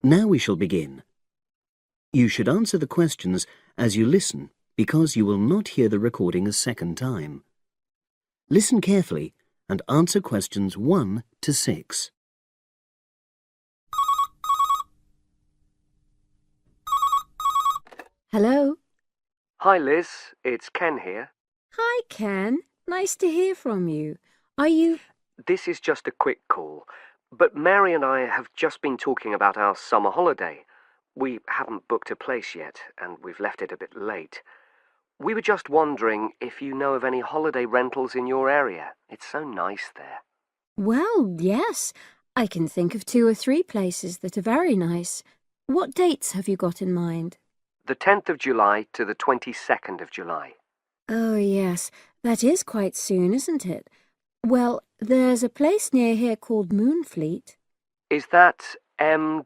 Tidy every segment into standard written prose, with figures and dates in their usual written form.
Now we shall begin. You should answer the questions as you listen because you will not hear the recording a second time. Listen carefully and answer questions 1 to 6. Hello? Hi Liz, it's Ken here. Hi, Ken. Nice to hear from you. Are you... This is just a quick call, but Mary and I have just been talking about our summer holiday. We haven't booked a place yet, and we've left it a bit late. We were just wondering if you know of any holiday rentals in your area. It's so nice there. Well, yes. I can think of 2 or 3 places that are very nice. What dates have you got in mind? The 10th of July to the 22nd of July. Oh, yes. That is quite soon, isn't it? Well, there's a place near here called Moonfleet. Is that MOONFLEET?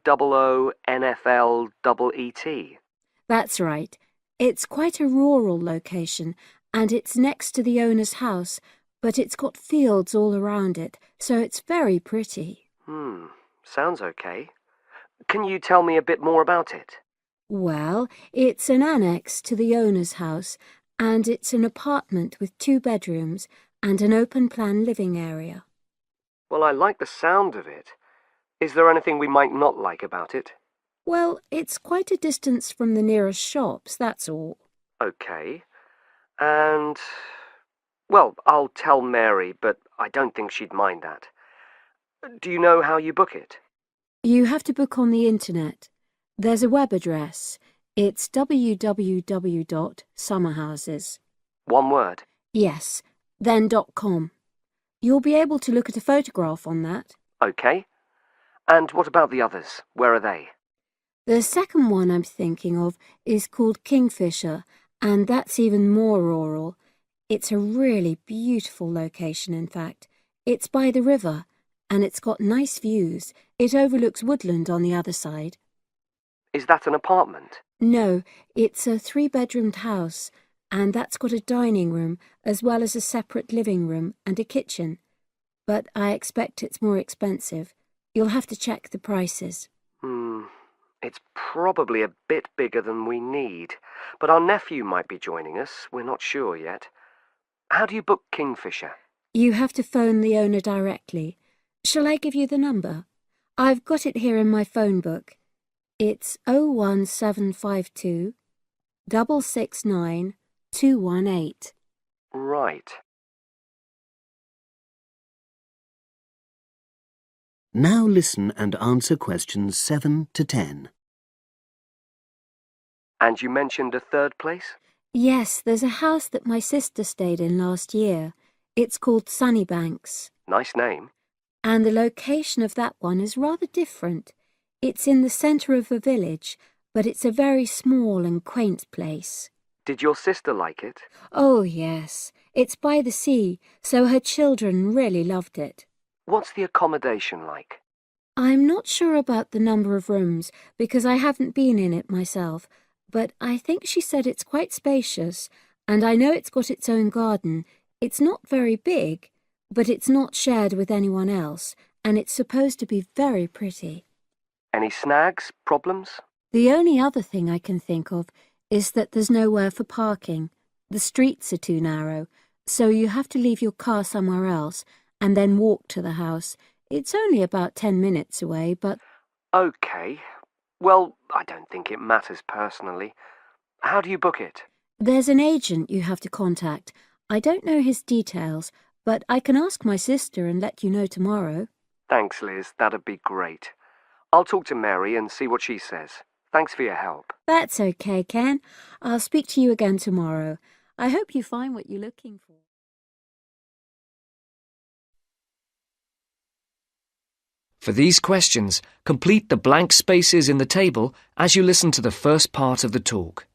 That's right. It's quite a rural location, and it's next to the owner's house, but it's got fields all around it, so it's very pretty. Sounds okay. Can you tell me a bit more about it? Well, it's an annex to the owner's house, and it's an apartment with 2 bedrooms and an open-plan living area. Well, I like the sound of it. Is there anything we might not like about it? Well, it's quite a distance from the nearest shops, that's all. Okay. And... well, I'll tell Mary, but I don't think she'd mind that. Do you know how you book it? You have to book on the internet. There's a web address. It's www.summerhouses. One word? Yes, then .com. You'll be able to look at a photograph on that. Okay. And what about the others? Where are they? The second one I'm thinking of is called Kingfisher, and that's even more rural. It's a really beautiful location, in fact. It's by the river, and it's got nice views. It overlooks woodland on the other side. Is that an apartment? No, it's a 3-bedroomed house, and that's got a dining room as well as a separate living room and a kitchen. But I expect it's more expensive. You'll have to check the prices. It's probably a bit bigger than we need, but our nephew might be joining us. We're not sure yet. How do you book Kingfisher? You have to phone the owner directly. Shall I give you the number? I've got it here in my phone book. It's 01752 669 218. Right. Now listen and answer questions 7 to 10. And you mentioned a third place? Yes, there's a house that my sister stayed in last year. It's called Sunnybanks. Nice name. And the location of that one is rather different. It's in the centre of a village, but it's a very small and quaint place. Did your sister like it? Oh, yes. It's by the sea, so her children really loved it. What's the accommodation like? I'm not sure about the number of rooms, because I haven't been in it myself, but I think she said it's quite spacious, and I know it's got its own garden. It's not very big, but it's not shared with anyone else, and it's supposed to be very pretty. Any snags, problems? The only other thing I can think of is that there's nowhere for parking. The streets are too narrow, so you have to leave your car somewhere else and then walk to the house. It's only about 10 minutes away, but... Okay. Well, I don't think it matters personally. How do you book it? There's an agent you have to contact. I don't know his details, but I can ask my sister and let you know tomorrow. Thanks, Liz. That'd be great. I'll talk to Mary and see what she says. Thanks for your help. That's okay, Ken. I'll speak to you again tomorrow. I hope you find what you're looking for. For these questions, complete the blank spaces in the table as you listen to the first part of the talk.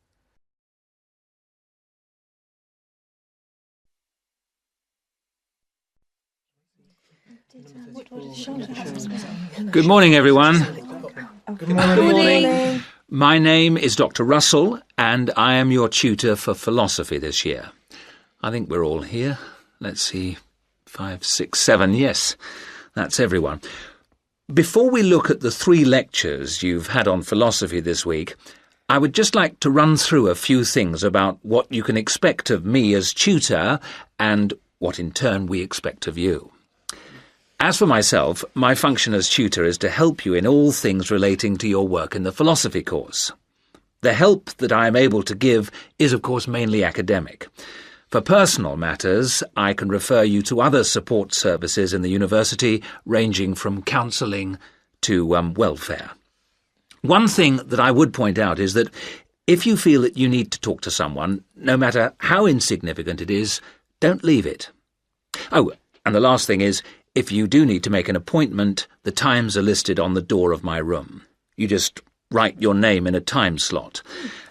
Good morning, everyone. Good morning. My name is Dr. Russell, and I am your tutor for philosophy this year. I think we're all here. Let's see, 5, 6, 7, yes, that's everyone. Before we look at the 3 lectures you've had on philosophy this week, I would just like to run through a few things about what you can expect of me as tutor and what in turn we expect of you. As for myself, my function as tutor is to help you in all things relating to your work in the philosophy course. The help that I am able to give is, of course, mainly academic. For personal matters, I can refer you to other support services in the university, ranging from counselling to welfare. One thing that I would point out is that if you feel that you need to talk to someone, no matter how insignificant it is, don't leave it. Oh, and the last thing is, if you do need to make an appointment, the times are listed on the door of my room. You just write your name in a time slot.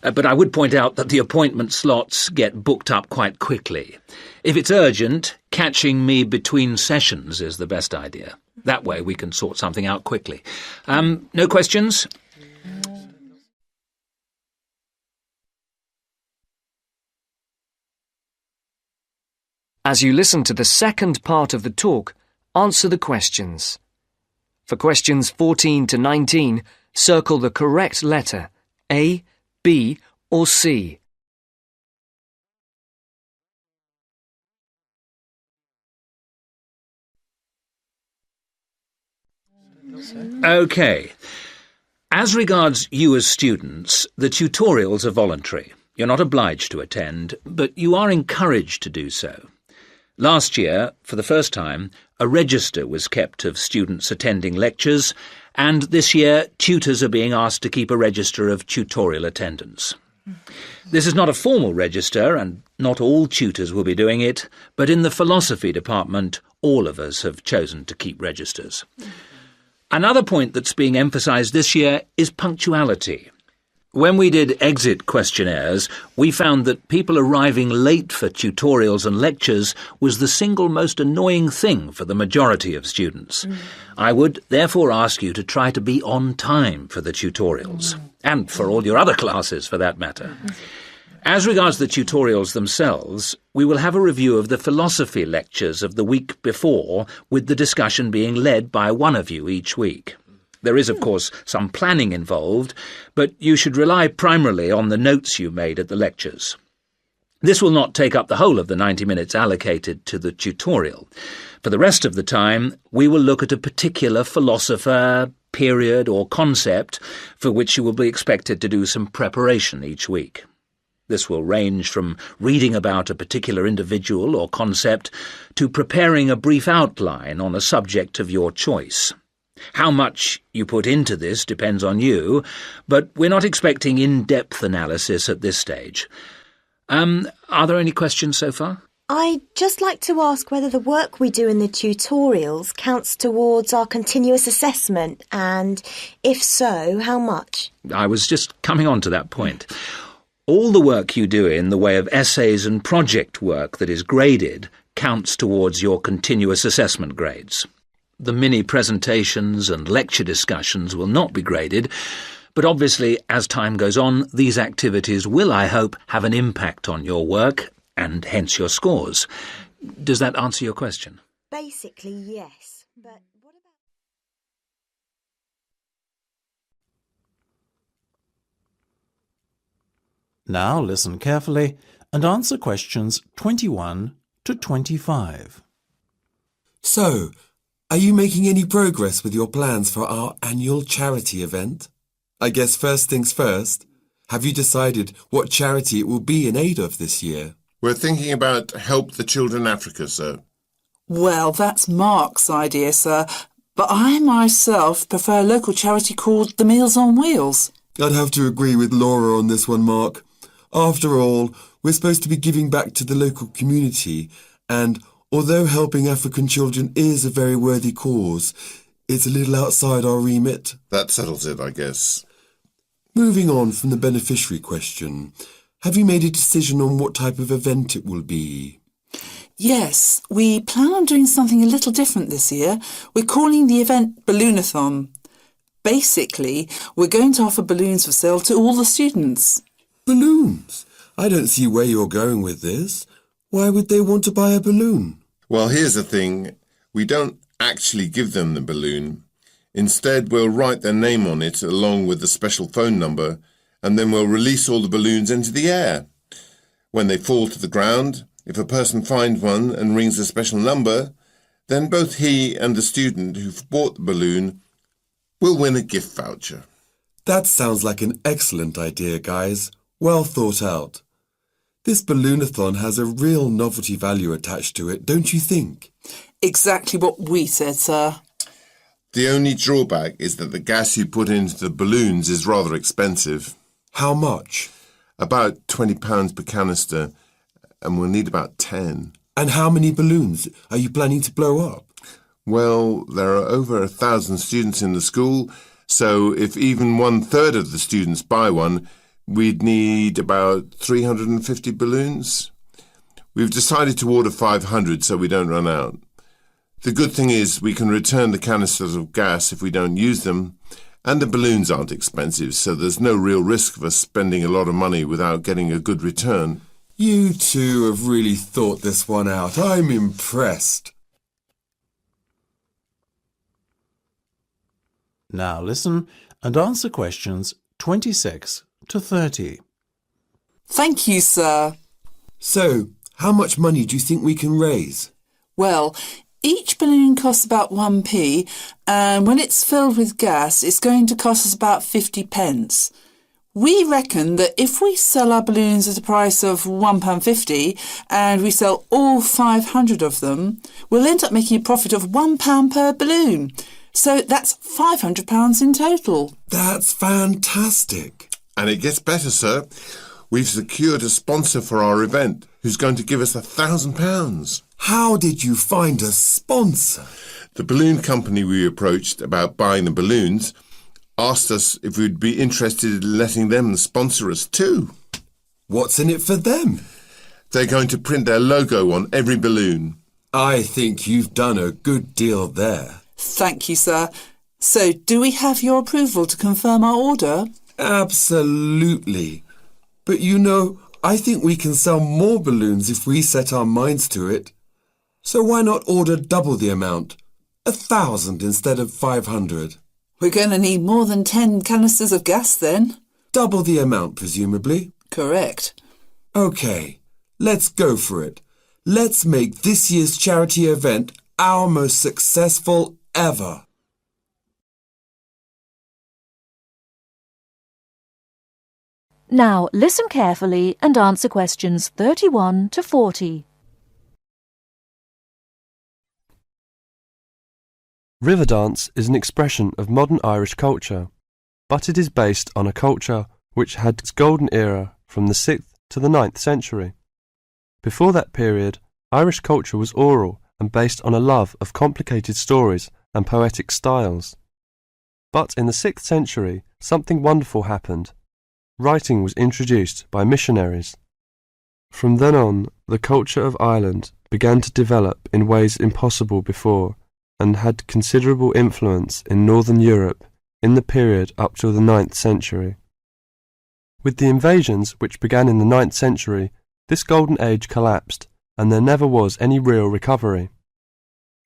But I would point out that the appointment slots get booked up quite quickly. If it's urgent, catching me between sessions is the best idea. That way we can sort something out quickly. No questions? As you listen to the second part of the talk, answer the questions. For questions 14 to 19, circle the correct letter, A, B, or C. OK. As regards you as students, the tutorials are voluntary. You're not obliged to attend, but you are encouraged to do so. Last year, for the first time, a register was kept of students attending lectures, and this year tutors are being asked to keep a register of tutorial attendance. This is not a formal register, and not all tutors will be doing it, but in the philosophy department, all of us have chosen to keep registers. Another point that's being emphasised this year is punctuality. When we did exit questionnaires, we found that people arriving late for tutorials and lectures was the single most annoying thing for the majority of students. I would therefore ask you to try to be on time for the tutorials, and for all your other classes for that matter. As regards the tutorials themselves, we will have a review of the philosophy lectures of the week before, with the discussion being led by one of you each week. There is, of course, some planning involved, but you should rely primarily on the notes you made at the lectures. This will not take up the whole of the 90 minutes allocated to the tutorial. For the rest of the time, we will look at a particular philosopher, period, or concept for which you will be expected to do some preparation each week. This will range from reading about a particular individual or concept to preparing a brief outline on a subject of your choice. How much you put into this depends on you, but we're not expecting in-depth analysis at this stage. Are there any questions so far? I'd just like to ask whether the work we do in the tutorials counts towards our continuous assessment, and if so, how much? I was just coming on to that point. All the work you do in the way of essays and project work that is graded counts towards your continuous assessment grades. The mini-presentations and lecture discussions will not be graded, but obviously, as time goes on, these activities will, I hope, have an impact on your work, and hence your scores. Does that answer your question? Basically, yes. But what about... Now listen carefully and answer questions 21 to 25. So, are you making any progress with your plans for our annual charity event? I guess first things first, have you decided what charity it will be in aid of this year? We're thinking about Help the Children Africa, sir. Well, that's Mark's idea, sir, but I myself prefer a local charity called the Meals on Wheels. I'd have to agree with Laura on this one, Mark. After all, we're supposed to be giving back to the local community, and although helping African children is a very worthy cause, it's a little outside our remit. That settles it, I guess. Moving on from the beneficiary question, have you made a decision on what type of event it will be? Yes, we plan on doing something a little different this year. We're calling the event Balloonathon. Basically, we're going to offer balloons for sale to all the students. Balloons? I don't see where you're going with this. Why would they want to buy a balloon? Well, here's the thing. We don't actually give them the balloon. Instead, we'll write their name on it along with the special phone number, and then we'll release all the balloons into the air. When they fall to the ground, if a person finds one and rings a special number, then both he and the student who've bought the balloon will win a gift voucher. That sounds like an excellent idea, guys. Well thought out. This balloonathon has a real novelty value attached to it, don't you think? Exactly what we said, sir. The only drawback is that the gas you put into the balloons is rather expensive. How much? About £20 per canister, and we'll need about 10. And how many balloons are you planning to blow up? Well, there are over 1,000 students in the school, so if even 1/3 of the students buy one, we'd need about 350 balloons. We've decided to order 500 so we don't run out. The good thing is we can return the canisters of gas if we don't use them, and the balloons aren't expensive, so there's no real risk of us spending a lot of money without getting a good return. You two have really thought this one out. I'm impressed. Now listen and answer questions 26 to 30. Thank you, sir. So, how much money do you think we can raise? Well, each balloon costs about 1p, and when it's filled with gas, it's going to cost us about 50 pence. We reckon that if we sell our balloons at a price of £1.50 and we sell all 500 of them, we'll end up making a profit of £1 per balloon. So that's £500 in total. That's fantastic. And it gets better, sir. We've secured a sponsor for our event who's going to give us £1,000. How did you find a sponsor? The balloon company we approached about buying the balloons asked us if we'd be interested in letting them sponsor us too. What's in it for them? They're going to print their logo on every balloon. I think you've done a good deal there. Thank you, sir. So, do we have your approval to confirm our order? Absolutely. But you know, I think we can sell more balloons if we set our minds to it. So why not order double the amount? 1,000 instead of 500. We're going to need more than 10 canisters of gas then. Double the amount, presumably. Correct. OK, let's go for it. Let's make this year's charity event our most successful ever. Now listen carefully and answer questions 31 to 40. River dance is an expression of modern Irish culture, but it is based on a culture which had its golden era from the 6th to the 9th century. Before that period, Irish culture was oral and based on a love of complicated stories and poetic styles. But in the 6th century, something wonderful happened. Writing was introduced by missionaries. From then on, the culture of Ireland began to develop in ways impossible before, and had considerable influence in Northern Europe in the period up to the 9th century. With the invasions which began in the 9th century, this golden age collapsed, and there never was any real recovery.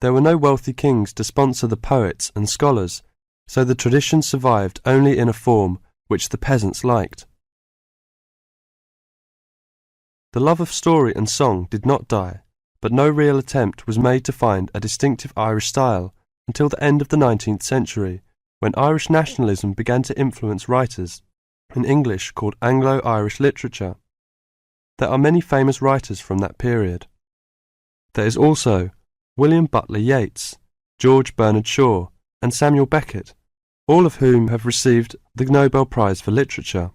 There were no wealthy kings to sponsor the poets and scholars, so the tradition survived only in a form which the peasants liked. The love of story and song did not die, but no real attempt was made to find a distinctive Irish style until the end of the 19th century, when Irish nationalism began to influence writers, in English called Anglo-Irish literature. There are many famous writers from that period. There is also William Butler Yeats, George Bernard Shaw, and Samuel Beckett, all of whom have received the Nobel Prize for Literature.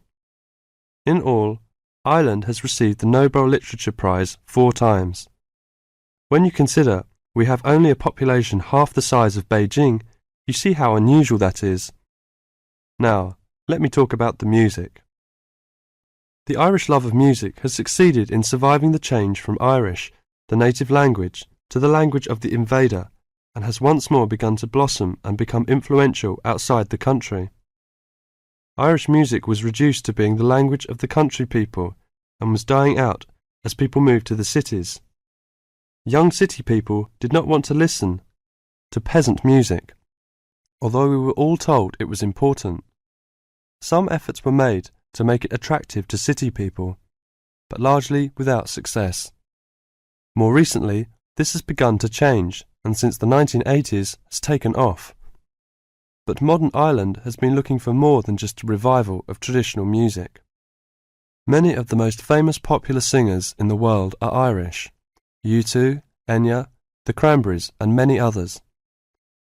In all, Ireland has received the Nobel Literature Prize 4 times. When you consider we have only a population half the size of Beijing, you see how unusual that is. Now, let me talk about the music. The Irish love of music has succeeded in surviving the change from Irish, the native language, to the language of the invader, and has once more begun to blossom and become influential outside the country. Irish music was reduced to being the language of the country people and was dying out as people moved to the cities. Young city people did not want to listen to peasant music. although we were all told it was important. Some efforts were made to make it attractive to city people, but largely without success. More recently, this has begun to change, and since the 1980s has taken off. But modern Ireland has been looking for more than just a revival of traditional music. Many of the most famous popular singers in the world are Irish: U2, Enya, the Cranberries, and many others.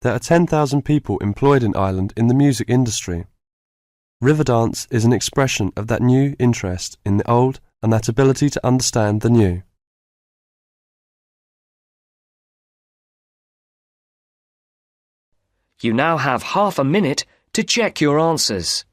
There are 10,000 people employed in Ireland in the music industry. Riverdance is an expression of that new interest in the old and that ability to understand the new. You now have half a minute to check your answers.